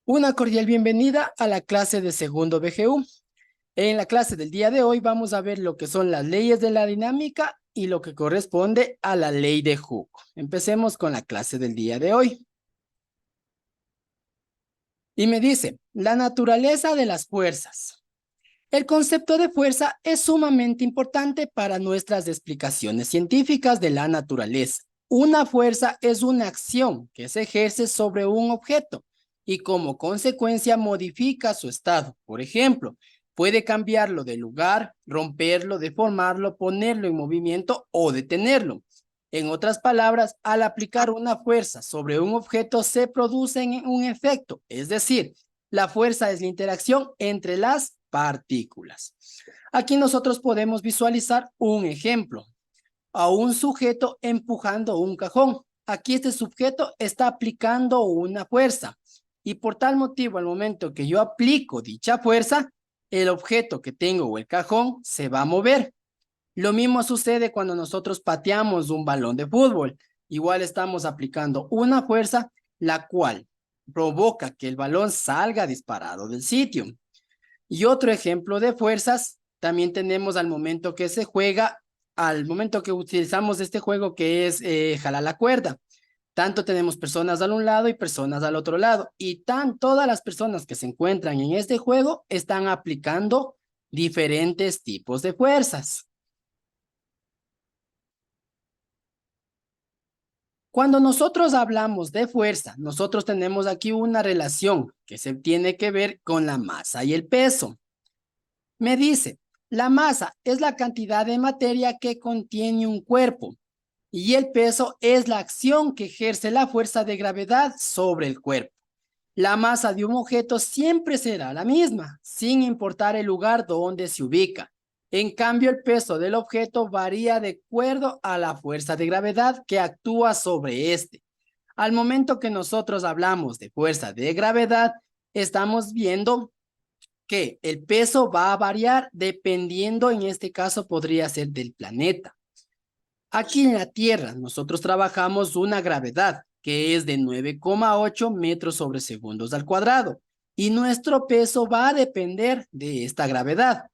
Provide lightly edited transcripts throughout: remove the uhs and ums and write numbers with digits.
Una cordial bienvenida a la clase de segundo BGU. En la clase del día de hoy vamos a ver lo que son las leyes de la dinámica y lo que corresponde a la ley de Hooke. Empecemos con la clase del día de hoy. Y me dice, la naturaleza de las fuerzas. El concepto de fuerza es sumamente importante para nuestras explicaciones científicas de la naturaleza. Una fuerza es una acción que se ejerce sobre un objeto y como consecuencia modifica su estado. Por ejemplo, puede cambiarlo de lugar, romperlo, deformarlo, ponerlo en movimiento o detenerlo. En otras palabras, al aplicar una fuerza sobre un objeto se produce un efecto, es decir, la fuerza es la interacción entre las partículas. Aquí nosotros podemos visualizar un ejemplo. A un sujeto empujando un cajón. Aquí este sujeto está aplicando una fuerza. Y por tal motivo, al momento que yo aplico dicha fuerza, el objeto que tengo o el cajón se va a mover. Lo mismo sucede cuando nosotros pateamos un balón de fútbol. Igual estamos aplicando una fuerza, la cual provoca que el balón salga disparado del sitio. Y otro ejemplo de fuerzas también tenemos al momento que se juega, al momento que utilizamos este juego que es jalar la cuerda. Tanto tenemos personas al un lado y personas al otro lado. Y todas las personas que se encuentran en este juego están aplicando diferentes tipos de fuerzas. Cuando nosotros hablamos de fuerza, nosotros tenemos aquí una relación que se tiene que ver con la masa y el peso. Me dice, la masa es la cantidad de materia que contiene un cuerpo y el peso es la acción que ejerce la fuerza de gravedad sobre el cuerpo. La masa de un objeto siempre será la misma, sin importar el lugar donde se ubica. En cambio, el peso del objeto varía de acuerdo a la fuerza de gravedad que actúa sobre este. Al momento que nosotros hablamos de fuerza de gravedad, estamos viendo que el peso va a variar dependiendo, en este caso podría ser del planeta. Aquí en la Tierra nosotros trabajamos una gravedad que es de 9,8 metros sobre segundos al cuadrado y nuestro peso va a depender de esta gravedad.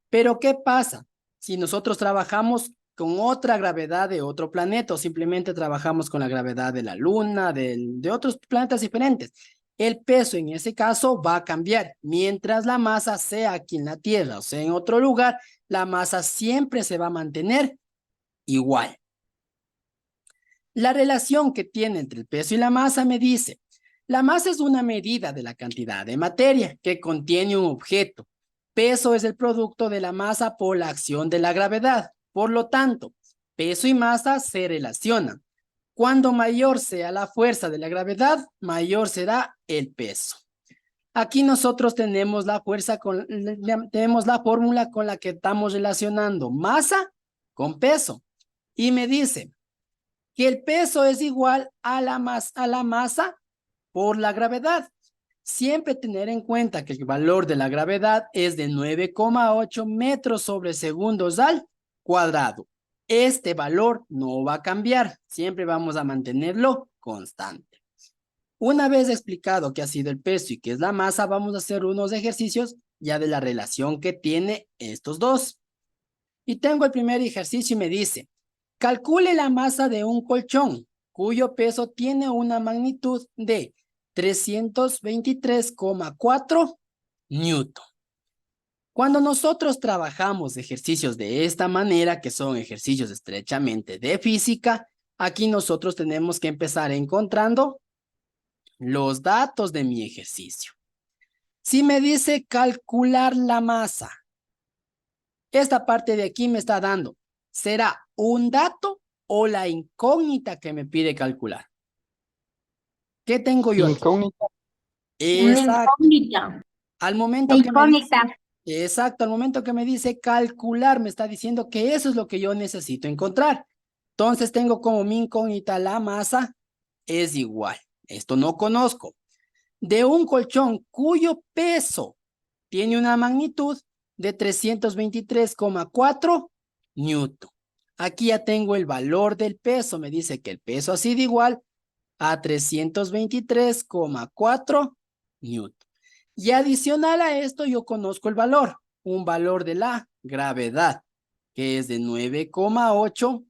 Pero ¿qué pasa si nosotros trabajamos con otra gravedad de otro planeta o simplemente trabajamos con la gravedad de la Luna, de otros planetas diferentes? El peso en ese caso va a cambiar. Mientras la masa sea aquí en la Tierra o sea en otro lugar, la masa siempre se va a mantener igual. La relación que tiene entre el peso y la masa me dice, la masa es una medida de la cantidad de materia que contiene un objeto. Peso es el producto de la masa por la acción de la gravedad. Por lo tanto, peso y masa se relacionan. Cuando mayor sea la fuerza de la gravedad, mayor será el peso. Aquí nosotros tenemos tenemos la fórmula con la que estamos relacionando masa con peso. Y me dice que el peso es igual a la masa por la gravedad. Siempre tener en cuenta que el valor de la gravedad es de 9,8 metros sobre segundos al cuadrado. Este valor no va a cambiar, siempre vamos a mantenerlo constante. Una vez explicado qué ha sido el peso y qué es la masa, vamos a hacer unos ejercicios ya de la relación que tiene estos dos. Y tengo el primer ejercicio y me dice, calcule la masa de un colchón cuyo peso tiene una magnitud de 323,4 newton. Cuando nosotros trabajamos ejercicios de esta manera, que son ejercicios estrechamente de física, aquí nosotros tenemos que empezar encontrando los datos de mi ejercicio. Si me dice calcular la masa, esta parte de aquí me está dando, ¿será un dato o la incógnita que me pide calcular? ¿Qué tengo yo aquí? Incógnita. Una Exacto. incógnita. Al La momento que me dice, incógnita. exacto, al momento que me dice calcular, me está diciendo que eso es lo que yo necesito encontrar. Entonces tengo como mi incógnita la masa es igual. Esto no conozco. De un colchón cuyo peso tiene una magnitud de 323,4 newton. Aquí ya tengo el valor del peso. Me dice que el peso ha sido igual a 323,4 newton. Y adicional a esto yo conozco el valor, un valor de la gravedad, que es de 9,8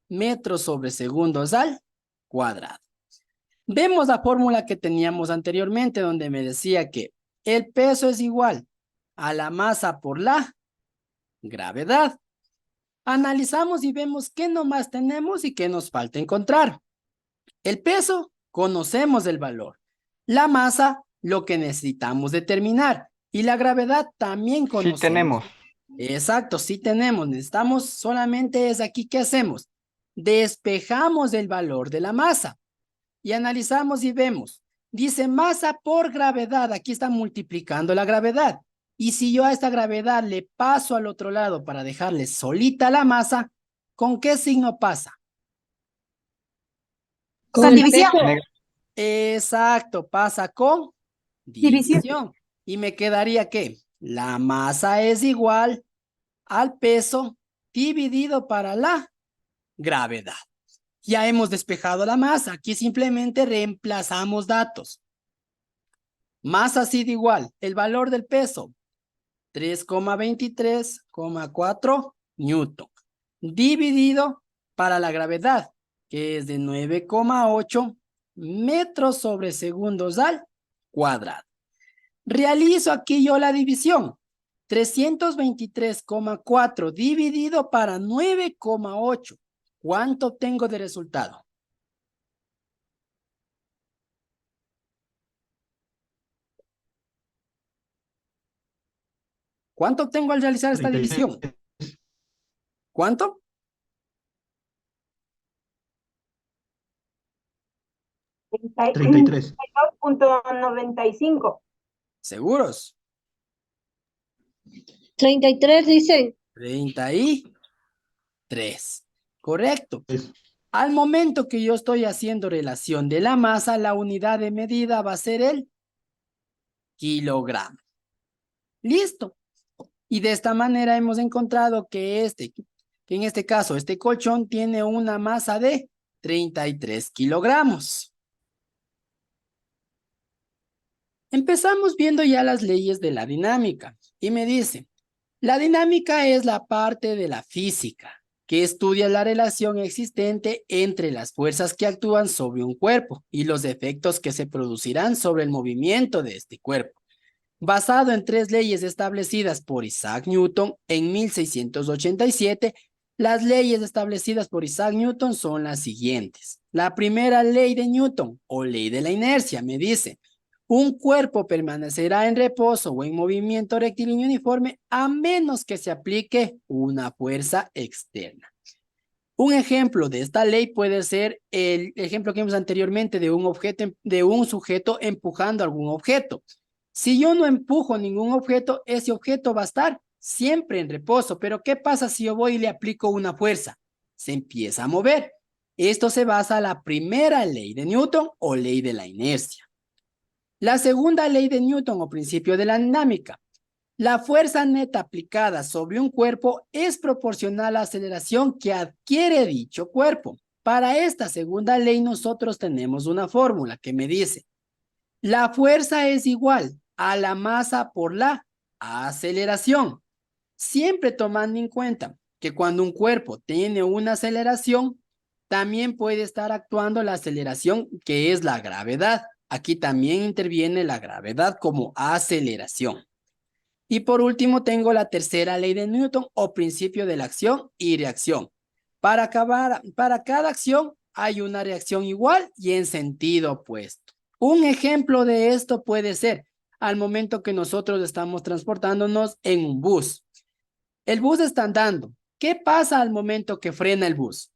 metros sobre segundos al cuadrado. Vemos la fórmula que teníamos anteriormente donde me decía que el peso es igual a la masa por la gravedad. Analizamos y vemos qué nomás tenemos y qué nos falta encontrar. El peso, conocemos el valor. La masa, lo que necesitamos determinar. Y la gravedad también Sí conocemos. tenemos. Exacto, sí tenemos. Necesitamos solamente es aquí, ¿qué hacemos? Despejamos el valor de la masa. Y analizamos y vemos. Dice masa por gravedad. Aquí está multiplicando la gravedad. Y si yo a esta gravedad le paso al otro lado para dejarle solita la masa, ¿con qué signo pasa? Con división. Exacto, pasa con división. Y me quedaría que la masa es igual al peso dividido para la gravedad. Ya hemos despejado la masa. Aquí simplemente reemplazamos datos. Masa ha sido igual. El valor del peso, 3,23,4 newton. Dividido para la gravedad, que es de 9,8 metros sobre segundos al cuadrado. Realizo aquí yo la división. 323,4 dividido para 9,8. ¿Cuánto obtengo de resultado? ¿Cuánto obtengo al realizar esta división? ¿Cuánto? 33. 32,95. ¿Seguros? 33 dicen. 33. Correcto. Al momento que yo estoy haciendo relación de la masa, la unidad de medida va a ser el kilogramo. Listo. Y de esta manera hemos encontrado que en este caso, este colchón tiene una masa de 33 kilogramos. Empezamos viendo ya las leyes de la dinámica. Y me dice, la dinámica es la parte de la física que estudia la relación existente entre las fuerzas que actúan sobre un cuerpo y los efectos que se producirán sobre el movimiento de este cuerpo. Basado en 3 leyes establecidas por Isaac Newton en 1687, las leyes establecidas por Isaac Newton son las siguientes. La primera ley de Newton, o ley de la inercia, me dice, un cuerpo permanecerá en reposo o en movimiento rectilíneo uniforme a menos que se aplique una fuerza externa. Un ejemplo de esta ley puede ser el ejemplo que vimos anteriormente de un sujeto empujando algún objeto. Si yo no empujo ningún objeto, ese objeto va a estar siempre en reposo. Pero ¿qué pasa si yo voy y le aplico una fuerza? Se empieza a mover. Esto se basa en la primera ley de Newton o ley de la inercia. La segunda ley de Newton o principio de la dinámica. La fuerza neta aplicada sobre un cuerpo es proporcional a la aceleración que adquiere dicho cuerpo. Para esta segunda ley nosotros tenemos una fórmula que me dice, la fuerza es igual a la masa por la aceleración. Siempre tomando en cuenta que cuando un cuerpo tiene una aceleración, también puede estar actuando la aceleración que es la gravedad. Aquí también interviene la gravedad como aceleración. Y por último tengo la tercera ley de Newton o principio de la acción y reacción. Para cada acción hay una reacción igual y en sentido opuesto. Un ejemplo de esto puede ser al momento que nosotros estamos transportándonos en un bus. El bus está andando. ¿Qué pasa al momento que frena el bus?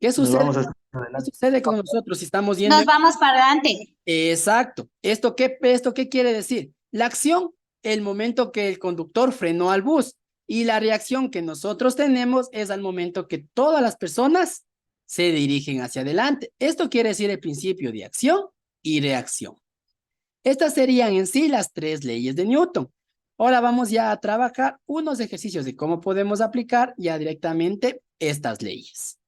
¿Qué sucede? ¿Qué sucede con nosotros si estamos yendo? Nos vamos para adelante. Exacto. ¿Esto qué quiere decir? La acción, el momento que el conductor frenó al bus. Y la reacción que nosotros tenemos es al momento que todas las personas se dirigen hacia adelante. Esto quiere decir el principio de acción y reacción. Estas serían en sí las 3 leyes de Newton. Ahora vamos ya a trabajar unos ejercicios de cómo podemos aplicar ya directamente estas leyes.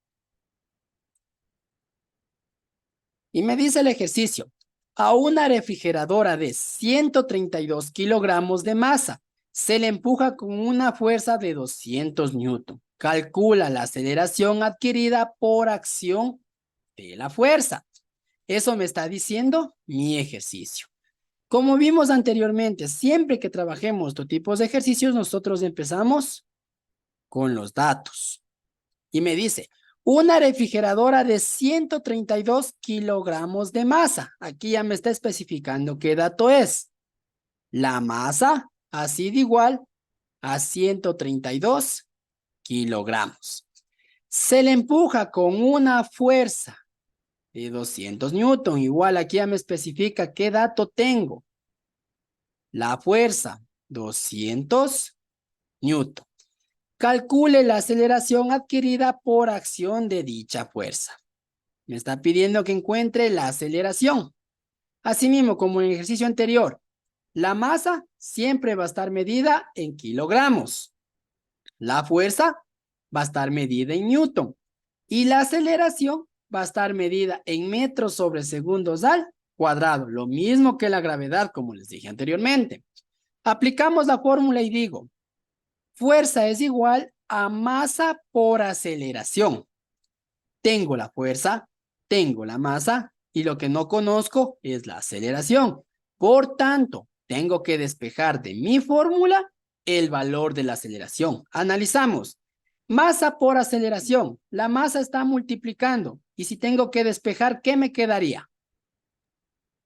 Y me dice el ejercicio, a una refrigeradora de 132 kilogramos de masa se le empuja con una fuerza de 200 newton. Calcula la aceleración adquirida por acción de la fuerza. Eso me está diciendo mi ejercicio. Como vimos anteriormente, siempre que trabajemos estos tipos de ejercicios, nosotros empezamos con los datos. Y me dice, una refrigeradora de 132 kilogramos de masa. Aquí ya me está especificando qué dato es. La masa ha sido igual a 132 kilogramos. Se le empuja con una fuerza de 200 newton. Igual aquí ya me especifica qué dato tengo. La fuerza, 200 newton. Calcule la aceleración adquirida por acción de dicha fuerza. Me está pidiendo que encuentre la aceleración. Asimismo, como en el ejercicio anterior, la masa siempre va a estar medida en kilogramos. La fuerza va a estar medida en newton. Y la aceleración va a estar medida en metros sobre segundos al cuadrado. Lo mismo que la gravedad, como les dije anteriormente. Aplicamos la fórmula y digo, fuerza es igual a masa por aceleración. Tengo la fuerza, tengo la masa y lo que no conozco es la aceleración. Por tanto, tengo que despejar de mi fórmula el valor de la aceleración. Analizamos. Masa por aceleración. La masa está multiplicando. Y si tengo que despejar, ¿qué me quedaría?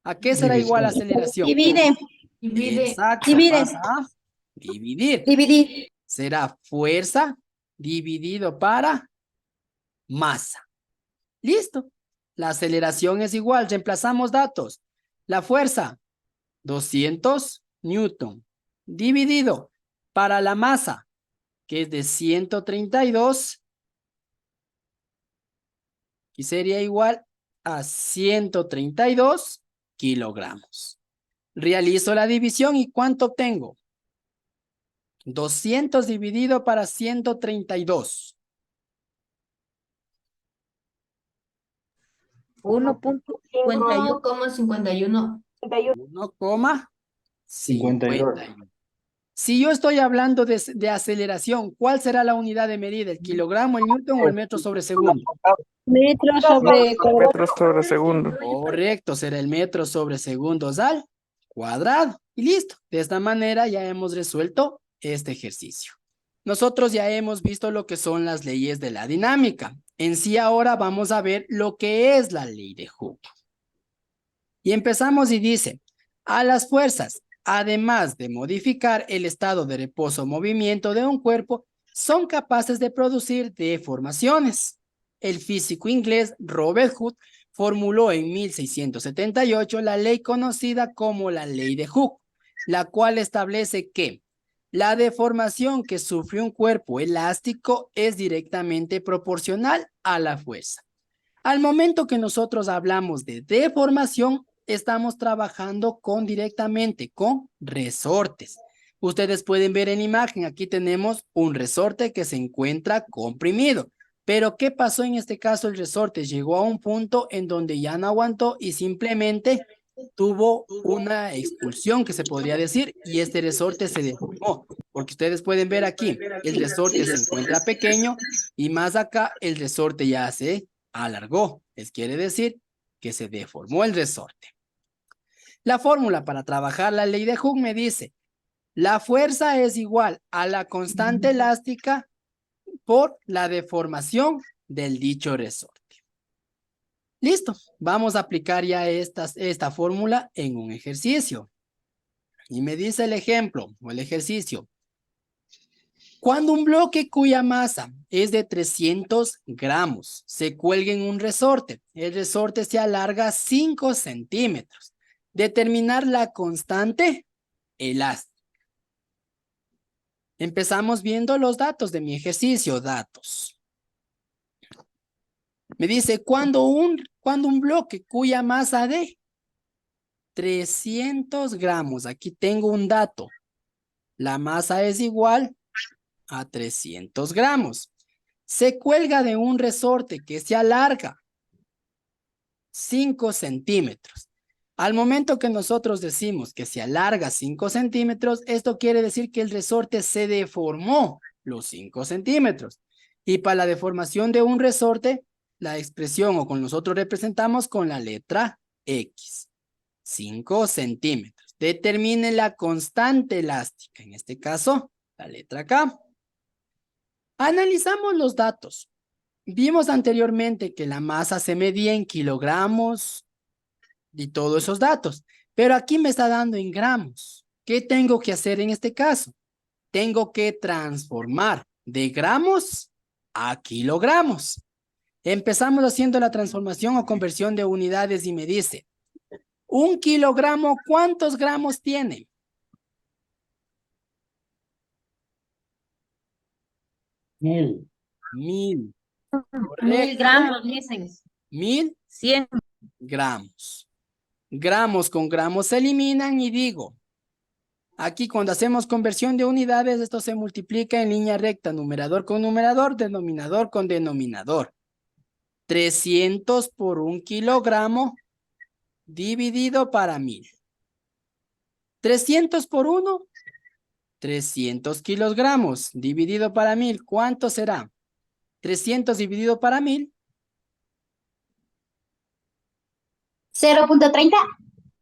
¿A qué será igual la aceleración? Divide. Exacto, Divide. pasa a dividir. Dividir. Será fuerza dividido para masa. Listo. La aceleración es igual. Reemplazamos datos. La fuerza, 200 newton. Dividido para la masa, que es de 132. Y sería igual a 132 kilogramos. Realizo la división y ¿cuánto obtengo? 200 dividido para 132. 1.51. 1,51. Si yo estoy hablando de aceleración, ¿cuál será la unidad de medida? ¿El kilogramo, el newton o el metro sobre segundo? Metro sobre cuadrado. Metros sobre segundo. Correcto, será el metro sobre segundos al cuadrado. Y listo. De esta manera ya hemos resuelto este ejercicio. Nosotros ya hemos visto lo que son las leyes de la dinámica. En sí ahora vamos a ver lo que es la ley de Hooke. Y empezamos y dice, a las fuerzas, además de modificar el estado de reposo o movimiento de un cuerpo, son capaces de producir deformaciones. El físico inglés Robert Hooke formuló en 1678 la ley conocida como la ley de Hooke, la cual establece que la deformación que sufre un cuerpo elástico es directamente proporcional a la fuerza. Al momento que nosotros hablamos de deformación, estamos trabajando directamente con resortes. Ustedes pueden ver en imagen, aquí tenemos un resorte que se encuentra comprimido. Pero ¿qué pasó en este caso? El resorte llegó a un punto en donde ya no aguantó y simplemente tuvo una expulsión, que se podría decir, y este resorte se deformó. Porque ustedes pueden ver aquí, el resorte se encuentra pequeño y más acá el resorte ya se alargó. Quiere decir que se deformó el resorte. La fórmula para trabajar la ley de Hooke me dice, la fuerza es igual a la constante elástica por la deformación del dicho resorte. Listo, vamos a aplicar ya esta fórmula en un ejercicio. Y me dice el ejemplo o el ejercicio. Cuando un bloque cuya masa es de 300 gramos se cuelga en un resorte, el resorte se alarga 5 centímetros. Determinar la constante elástica. Empezamos viendo los datos de mi ejercicio, datos. Me dice, cuando un bloque cuya masa de 300 gramos, aquí tengo un dato, la masa es igual a 300 gramos. Se cuelga de un resorte que se alarga 5 centímetros. Al momento que nosotros decimos que se alarga 5 centímetros, esto quiere decir que el resorte se deformó los 5 centímetros. Y para la deformación de un resorte, la expresión o con nosotros representamos con la letra X. 5 centímetros. Determine la constante elástica. En este caso, la letra K. Analizamos los datos. Vimos anteriormente que la masa se medía en kilogramos y todos esos datos. Pero aquí me está dando en gramos. ¿Qué tengo que hacer en este caso? Tengo que transformar de gramos a kilogramos. Empezamos haciendo la transformación o conversión de unidades y me dice, 1 kilogramo, ¿cuántos gramos tiene? 1000. 1000. 1000 gramos, dicen. 1000 100. gramos. Gramos con gramos se eliminan y digo, aquí cuando hacemos conversión de unidades, esto se multiplica en línea recta, numerador con numerador, denominador con denominador. 300 por 1 kilogramo dividido para 1000. 300 por 1, 300 kilogramos dividido para 1000. ¿Cuánto será? 300 dividido para 1000. 0.30.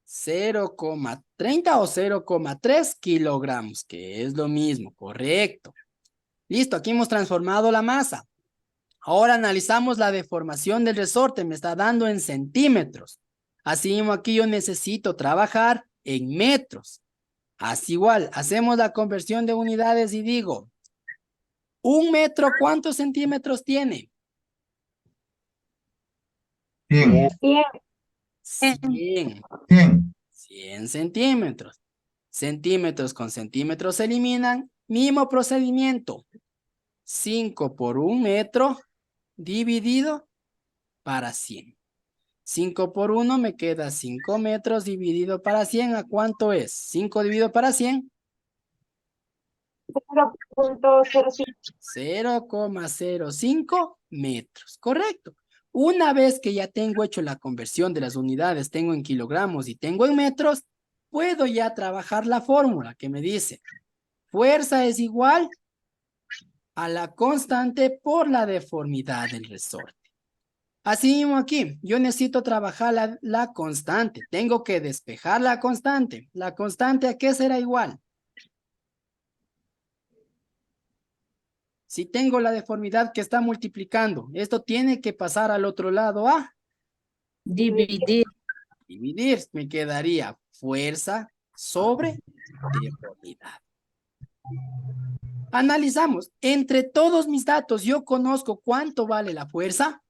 0,30 o 0,3 kilogramos, que es lo mismo, correcto. Listo, aquí hemos transformado la masa. Ahora analizamos la deformación del resorte, me está dando en centímetros. Así mismo aquí yo necesito trabajar en metros. Así igual, hacemos la conversión de unidades y digo, 1 metro, ¿cuántos centímetros tiene? 100. 100. 100. 100 centímetros. Centímetros con centímetros se eliminan. Mismo procedimiento. 5 por 1 metro dividido para 100. 5 por 1 me queda 5 metros dividido para 100. ¿A cuánto es? 5 dividido para 100. 0,05 metros. Correcto. Una vez que ya tengo hecho la conversión de las unidades, tengo en kilogramos y tengo en metros, puedo ya trabajar la fórmula que me dice fuerza es igual a la constante por la deformidad del resorte. Así mismo aquí, yo necesito trabajar la constante. Tengo que despejar la constante. ¿La constante a qué será igual? Si tengo la deformidad que está multiplicando, esto tiene que pasar al otro lado a Dividir. dividir. Me quedaría fuerza sobre deformidad. Analizamos. Entre todos mis datos, yo conozco cuánto vale la fuerza.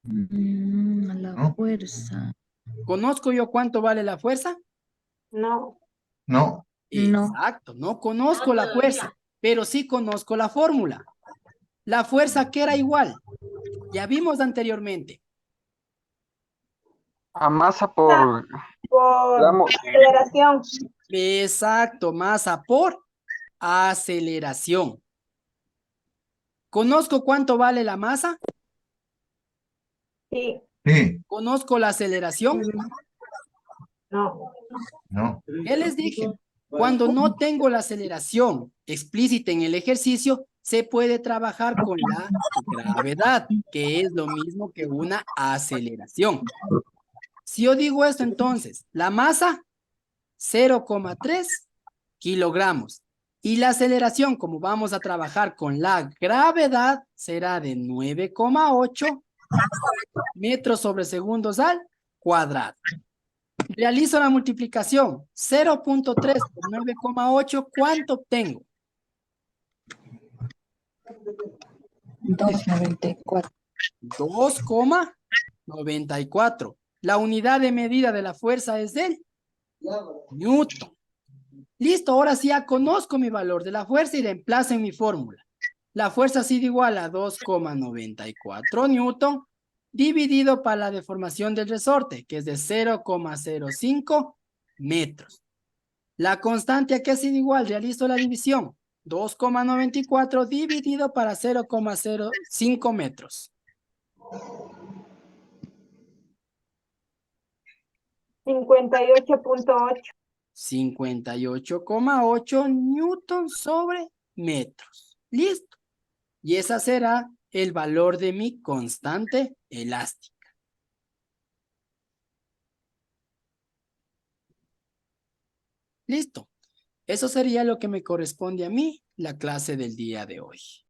La fuerza. ¿Conozco yo cuánto vale la fuerza? No. No. No. Exacto, no conozco la fuerza, pero sí conozco la fórmula. La fuerza que era igual, ya vimos anteriormente. A masa por gramo. Aceleración. Exacto, masa por aceleración. ¿Conozco cuánto vale la masa? Sí. Sí. ¿Conozco la aceleración? No. No. ¿Qué les dije? Cuando no tengo la aceleración explícita en el ejercicio, se puede trabajar con la gravedad, que es lo mismo que una aceleración. Si yo digo esto entonces, la masa, 0,3 kilogramos. Y la aceleración, como vamos a trabajar con la gravedad, será de 9,8 metros sobre segundos al cuadrado. Realizo la multiplicación. 0.3 por 9,8, ¿cuánto obtengo? 2.94. 2,94. La unidad de medida de la fuerza es del Newton. Listo, ahora sí ya conozco mi valor de la fuerza y reemplazo en mi fórmula. La fuerza ha sido igual a 2,94 Newton dividido para la deformación del resorte, que es de 0,05 metros. La constante aquí ha sido igual, realizo la división. 2,94 dividido para 0,05 metros. 58.8. 58,8 newtons sobre metros. Listo. Y esa será el valor de mi constante elástica. Listo. Eso sería lo que me corresponde a mí, la clase del día de hoy.